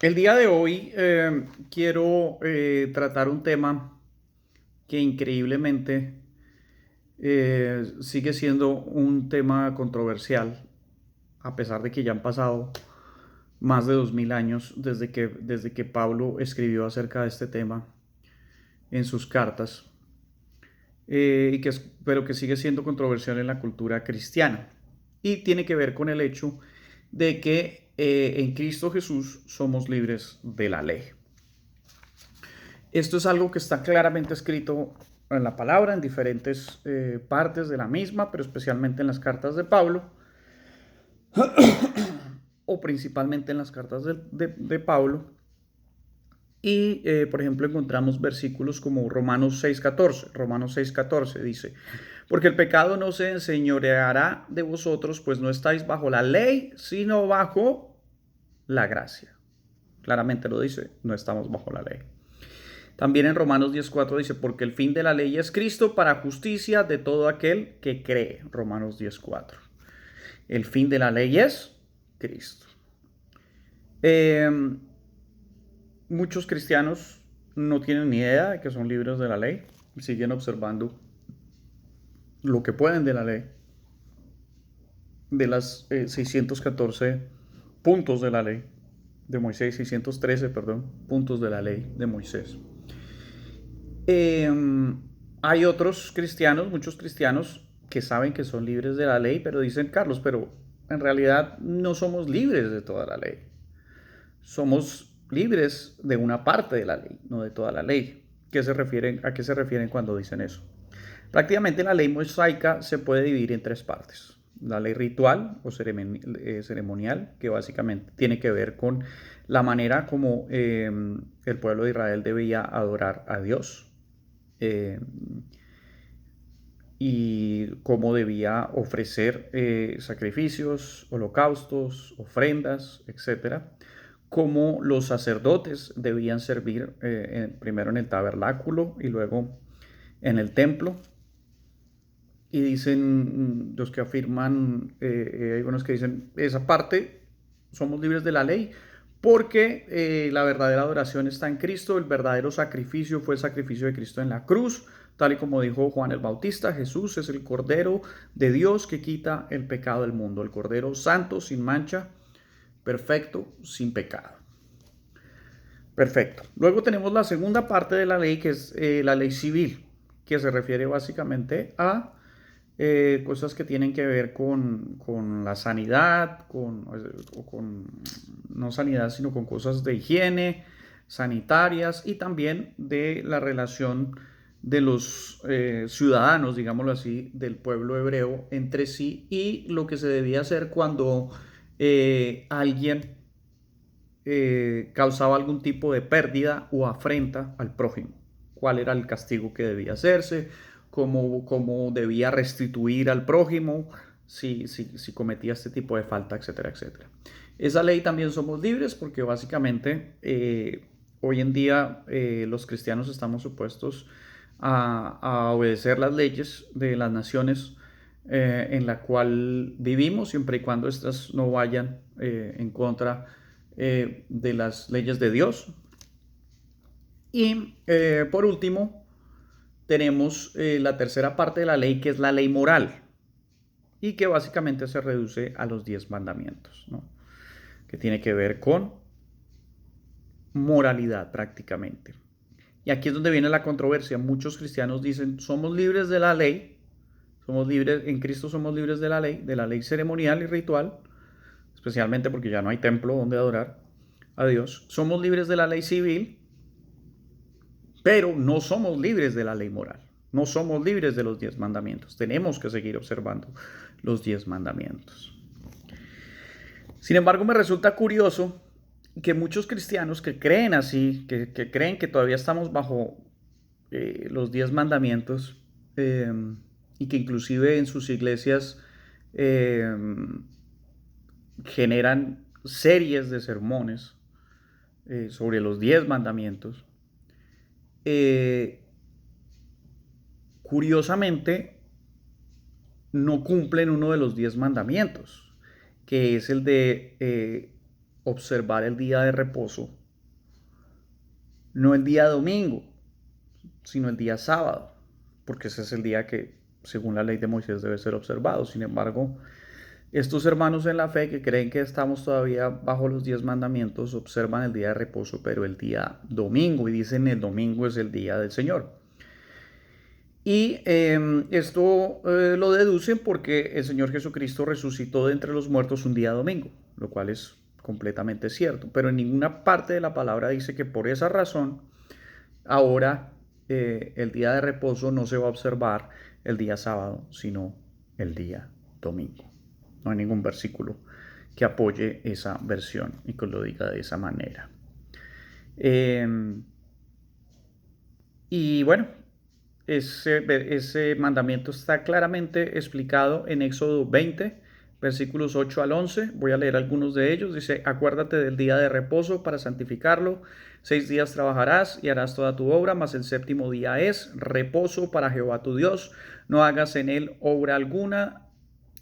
El día de hoy quiero tratar un tema que increíblemente sigue siendo un tema controversial, a pesar de que ya han pasado más de 2000 años desde que Pablo escribió acerca de este tema en sus cartas, pero que sigue siendo controversial en la cultura cristiana. Y tiene que ver con el hecho de que en Cristo Jesús somos libres de la ley. Esto es algo que está claramente escrito en la palabra, en diferentes partes de la misma, pero especialmente en las cartas de Pablo, o principalmente en las cartas de Pablo. Y, por ejemplo, encontramos versículos como Romanos 6:14. Romanos 6:14 dice, porque el pecado no se enseñoreará de vosotros, pues no estáis bajo la ley, sino bajo la gracia. Claramente lo dice, no estamos bajo la ley. También en Romanos 10:4 dice, porque el fin de la ley es Cristo para justicia de todo aquel que cree. Romanos 10:4. El fin de la ley es Cristo. Eh, Muchos cristianos no tienen ni idea de que son libres de la ley. Siguen observando lo que pueden de la ley. De las 614 puntos de la ley de Moisés, 613, perdón, puntos de la ley de Moisés. Eh, Hay otros cristianos, muchos cristianos, que saben que son libres de la ley, pero dicen, Carlos, pero en realidad no somos libres de toda la ley. Somos libres de una parte de la ley, no de toda la ley. ¿A qué se refieren cuando dicen eso? Prácticamente la ley mosaica se puede dividir en tres partes. La ley ritual o ceremonial, que básicamente tiene que ver con la manera como el pueblo de Israel debía adorar a Dios. Eh, y cómo debía ofrecer sacrificios, holocaustos, ofrendas, etcétera. Cómo los sacerdotes debían servir primero en el tabernáculo y luego en el templo. Y dicen los que afirman, hay unos que dicen, esa parte somos libres de la ley porque la verdadera adoración está en Cristo, el verdadero sacrificio fue el sacrificio de Cristo en la cruz, tal y como dijo Juan el Bautista, Jesús es el Cordero de Dios que quita el pecado del mundo, el Cordero santo, sin mancha, perfecto, sin pecado. Perfecto. Luego tenemos la segunda parte de la ley, que es la ley civil, que se refiere básicamente a cosas que tienen que ver con la sanidad, no sanidad, sino con cosas de higiene, sanitarias y también de la relación de los ciudadanos, digámoslo así, del pueblo hebreo entre sí y lo que se debía hacer cuando alguien causaba algún tipo de pérdida o afrenta al prójimo. ¿Cuál era el castigo que debía hacerse? ¿Cómo debía restituir al prójimo si cometía este tipo de falta, etcétera, etcétera? Esa ley también somos libres porque básicamente hoy en día los cristianos estamos supuestos a obedecer las leyes de las naciones en la cual vivimos, siempre y cuando estas no vayan en contra de las leyes de Dios. Y por último, tenemos la tercera parte de la ley, que es la ley moral, y que básicamente se reduce a los 10 mandamientos, ¿no? Que tiene que ver con moralidad prácticamente. Y aquí es donde viene la controversia. Muchos cristianos dicen, somos libres de la ley, somos libres, en Cristo somos libres de la ley ceremonial y ritual, especialmente porque ya no hay templo donde adorar a Dios. Somos libres de la ley civil, pero no somos libres de la ley moral. No somos libres de los 10 mandamientos. Tenemos que seguir observando los 10 mandamientos. Sin embargo, me resulta curioso que muchos cristianos que creen así, que creen que todavía estamos bajo los 10 mandamientos y que inclusive en sus iglesias eh, generan series de sermones sobre los 10 mandamientos, eh, curiosamente no cumplen uno de los 10 mandamientos, que es el de observar el día de reposo, no el día domingo, sino el día sábado, porque ese es el día que, según la ley de Moisés, debe ser observado. Sin embargo, estos hermanos en la fe que creen que estamos todavía bajo los 10 mandamientos observan el día de reposo, pero el día domingo, y dicen el domingo es el día del Señor. Y esto lo deducen porque el Señor Jesucristo resucitó de entre los muertos un día domingo, lo cual es completamente cierto. Pero en ninguna parte de la palabra dice que por esa razón ahora el día de reposo no se va a observar el día sábado, sino el día domingo. No hay ningún versículo que apoye esa versión y que lo diga de esa manera. Y bueno, ese mandamiento está claramente explicado en Éxodo 20, versículos 8 al 11. Voy a leer algunos de ellos. Dice: acuérdate del día de reposo para santificarlo. 6 días trabajarás y harás toda tu obra, mas el séptimo día es reposo para Jehová tu Dios. No hagas en él obra alguna,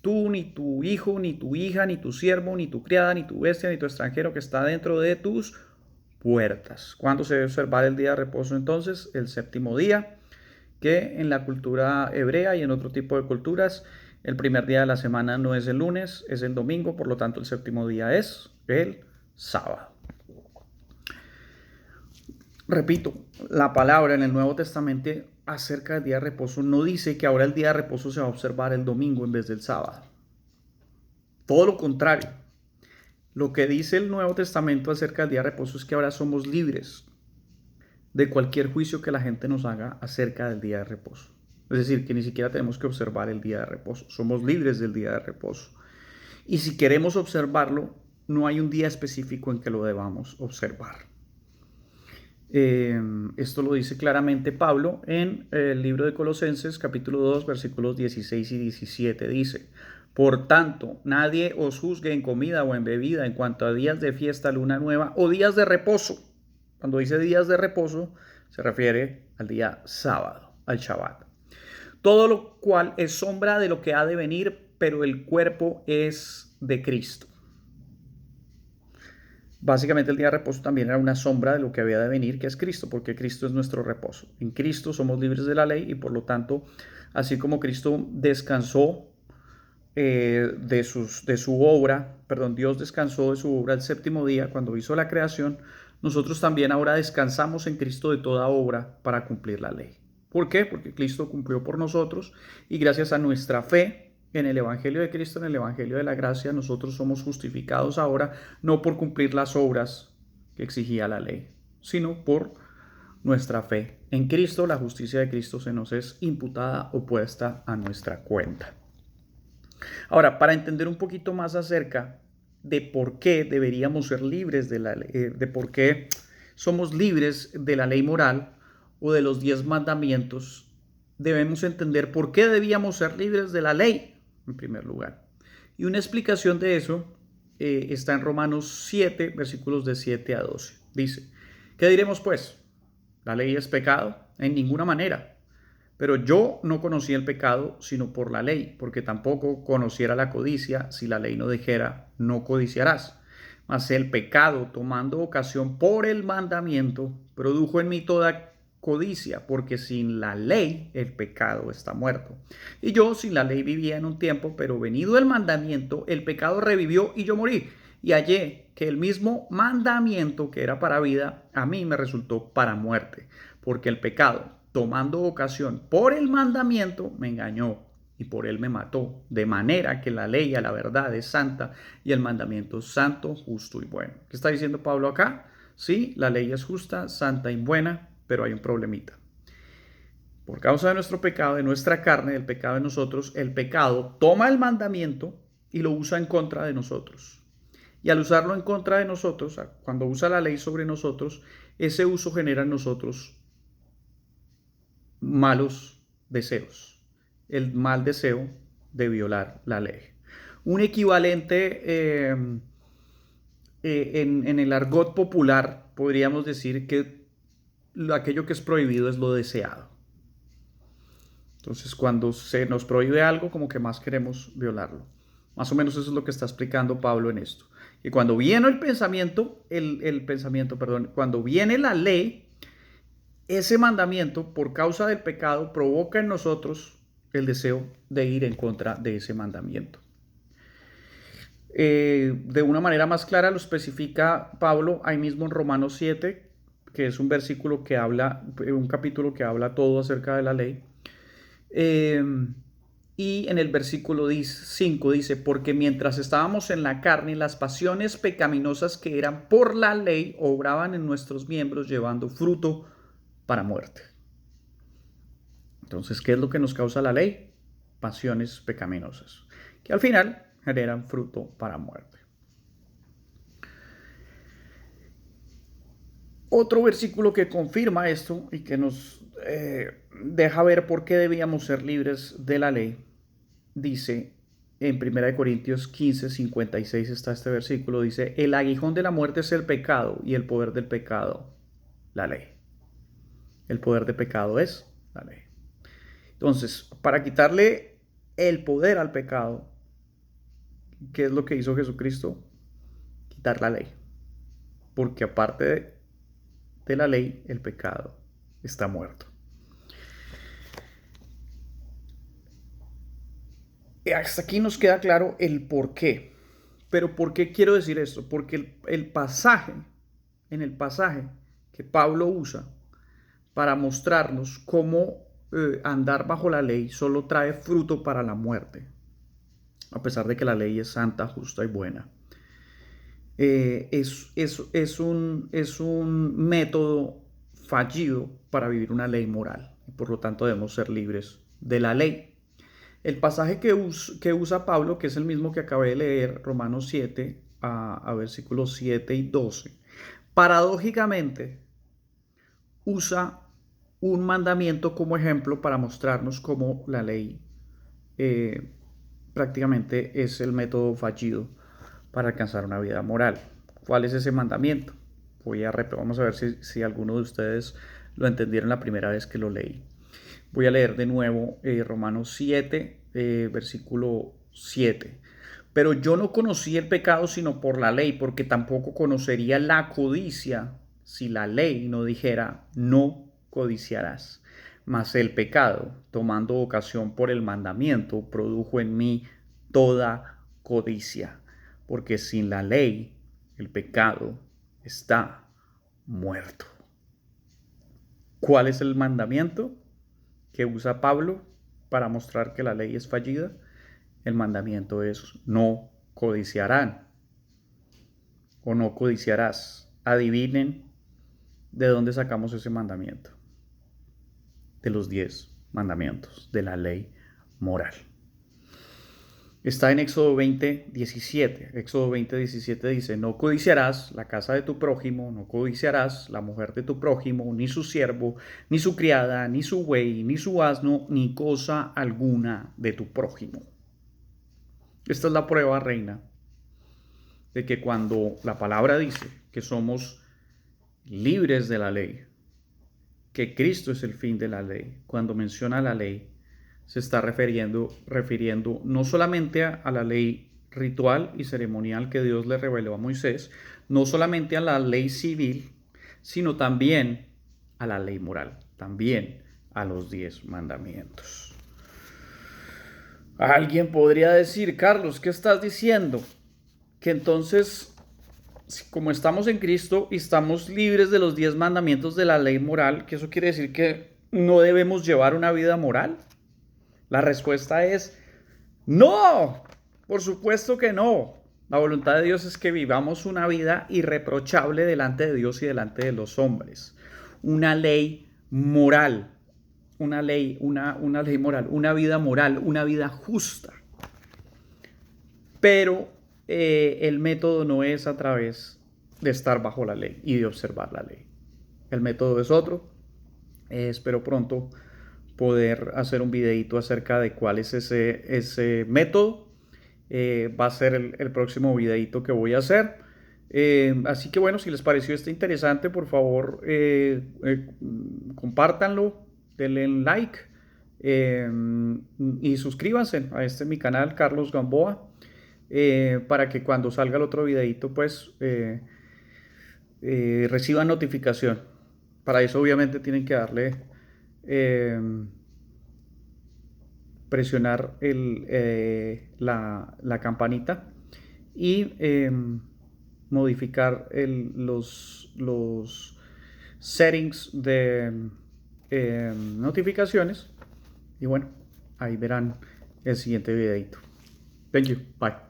tú, ni tu hijo, ni tu hija, ni tu siervo, ni tu criada, ni tu bestia, ni tu extranjero que está dentro de tus puertas. ¿Cuándo se debe observar el día de reposo entonces? El séptimo día, que en la cultura hebrea y en otro tipo de culturas, el primer día de la semana no es el lunes, es el domingo, por lo tanto el séptimo día es el sábado. Repito, la palabra en el Nuevo Testamento acerca del día de reposo no dice que ahora el día de reposo se va a observar el domingo en vez del sábado. Todo lo contrario. Lo que dice el Nuevo Testamento acerca del día de reposo es que ahora somos libres de cualquier juicio que la gente nos haga acerca del día de reposo. Es decir, que ni siquiera tenemos que observar el día de reposo. Somos libres del día de reposo. Y si queremos observarlo, no hay un día específico en que lo debamos observar. Esto lo dice claramente Pablo en el libro de Colosenses, capítulo 2, versículos 16 y 17. Dice: por tanto, nadie os juzgue en comida o en bebida en cuanto a días de fiesta, luna nueva o días de reposo. Cuando dice días de reposo, se refiere al día sábado, al Shabbat. Todo lo cual es sombra de lo que ha de venir, pero el cuerpo es de Cristo. Básicamente el día de reposo también era una sombra de lo que había de venir, que es Cristo, porque Cristo es nuestro reposo. En Cristo somos libres de la ley y por lo tanto, así como Cristo descansó de su obra, Dios descansó de su obra el séptimo día cuando hizo la creación, nosotros también ahora descansamos en Cristo de toda obra para cumplir la ley. ¿Por qué? Porque Cristo cumplió por nosotros y gracias a nuestra fe en el Evangelio de Cristo, en el Evangelio de la gracia, nosotros somos justificados ahora no por cumplir las obras que exigía la ley, sino por nuestra fe en Cristo. La justicia de Cristo se nos es imputada o puesta a nuestra cuenta. Ahora, para entender un poquito más acerca de por qué deberíamos ser libres de la ley, de por qué somos libres de la ley moral o de los 10 mandamientos, debemos entender por qué debíamos ser libres de la ley, en primer lugar. Y una explicación de eso está en Romanos 7, versículos de 7 a 12. Dice: ¿qué diremos pues? ¿La ley es pecado? En ninguna manera. Pero yo no conocí el pecado sino por la ley, porque tampoco conociera la codicia si la ley no dijera: no codiciarás. Mas el pecado, tomando ocasión por el mandamiento, produjo en mí toda codicia, porque sin la ley el pecado está muerto. Y yo sin la ley vivía en un tiempo, pero venido el mandamiento, el pecado revivió y yo morí. Y hallé que el mismo mandamiento que era para vida, a mí me resultó para muerte, porque el pecado, tomando ocasión por el mandamiento, me engañó y por él me mató, de manera que la ley a la verdad es santa y el mandamiento es santo, justo y bueno. ¿Qué está diciendo Pablo acá? Sí, la ley es justa, santa y buena, pero hay un problemita. Por causa de nuestro pecado, de nuestra carne, del pecado de nosotros, el pecado toma el mandamiento y lo usa en contra de nosotros. Y al usarlo en contra de nosotros, cuando usa la ley sobre nosotros, ese uso genera en nosotros malos deseos, el mal deseo de violar la ley. Un equivalente en el argot popular podríamos decir que aquello que es prohibido es lo deseado. Entonces, cuando se nos prohíbe algo, como que más queremos violarlo. Más o menos eso es lo que está explicando Pablo en esto. Y cuando viene cuando viene la ley, ese mandamiento, por causa del pecado, provoca en nosotros el deseo de ir en contra de ese mandamiento. De una manera más clara lo especifica Pablo ahí mismo en Romanos 7, que es un versículo que habla, un capítulo que habla todo acerca de la ley. Y en el versículo 5 dice, porque mientras estábamos en la carne, las pasiones pecaminosas que eran por la ley obraban en nuestros miembros llevando fruto para muerte. Entonces, ¿qué es lo que nos causa la ley? Pasiones pecaminosas, que al final generan fruto para muerte. Otro versículo que confirma esto y que nos deja ver por qué debíamos ser libres de la ley, dice en 1 Corintios 15, 56 está este versículo, dice, el aguijón de la muerte es el pecado y el poder del pecado, la ley. El poder del pecado es la ley. Entonces, para quitarle el poder al pecado, ¿qué es lo que hizo Jesucristo? Quitar la ley. Porque aparte de la ley, el pecado está muerto. Y hasta aquí nos queda claro el por qué. Pero ¿por qué quiero decir esto? Porque en el pasaje que Pablo usa para mostrarnos cómo andar bajo la ley, solo trae fruto para la muerte, a pesar de que la ley es santa, justa y buena. Es un método fallido para vivir una ley moral y por lo tanto debemos ser libres de la ley. El pasaje que usa Pablo, que es el mismo que acabé de leer, Romanos 7 a versículos 7 y 12, paradójicamente usa un mandamiento como ejemplo para mostrarnos cómo la ley prácticamente es el método fallido para alcanzar una vida moral. ¿Cuál es ese mandamiento? Vamos a ver si alguno de ustedes lo entendieron la primera vez que lo leí. Voy a leer de nuevo Romanos 7, versículo 7. Pero yo no conocí el pecado sino por la ley, porque tampoco conocería la codicia si la ley no dijera no codiciarás. Mas el pecado, tomando ocasión por el mandamiento, produjo en mí toda codicia, porque sin la ley el pecado está muerto. ¿Cuál es el mandamiento que usa Pablo para mostrar que la ley es fallida? El mandamiento es no codiciarán o no codiciarás. Adivinen de dónde sacamos ese mandamiento. De los 10 mandamientos de la ley moral. Está en Éxodo 20, 17. Éxodo 20, 17 dice, no codiciarás la casa de tu prójimo, no codiciarás la mujer de tu prójimo, ni su siervo, ni su criada, ni su buey, ni su asno, ni cosa alguna de tu prójimo. Esta es la prueba, reina, de que cuando la palabra dice que somos libres de la ley, que Cristo es el fin de la ley, cuando menciona la ley, se está refiriendo no solamente a la ley ritual y ceremonial que Dios le reveló a Moisés, no solamente a la ley civil, sino también a la ley moral, también a los 10 mandamientos. Alguien podría decir, Carlos, ¿qué estás diciendo? Que entonces, como estamos en Cristo y estamos libres de los 10 mandamientos de la ley moral, ¿que eso quiere decir que no debemos llevar una vida moral? La respuesta es no, por supuesto que no. La voluntad de Dios es que vivamos una vida irreprochable delante de Dios y delante de los hombres. Una ley moral, una ley moral, una vida moral, una vida justa. Pero el método no es a través de estar bajo la ley y de observar la ley. El método es otro. Espero pronto poder hacer un videito acerca de cuál es ese método. Va a ser el próximo videito que voy a hacer. Así que bueno, si les pareció esto interesante, por favor compártanlo, denle un like y suscríbanse a mi canal Carlos Gamboa. para que cuando salga el otro videito pues reciban notificación. Para eso obviamente tienen que darle, eh, presionar la campanita y modificar los settings de notificaciones. Y bueno, ahí verán el siguiente videito. Thank you. Bye.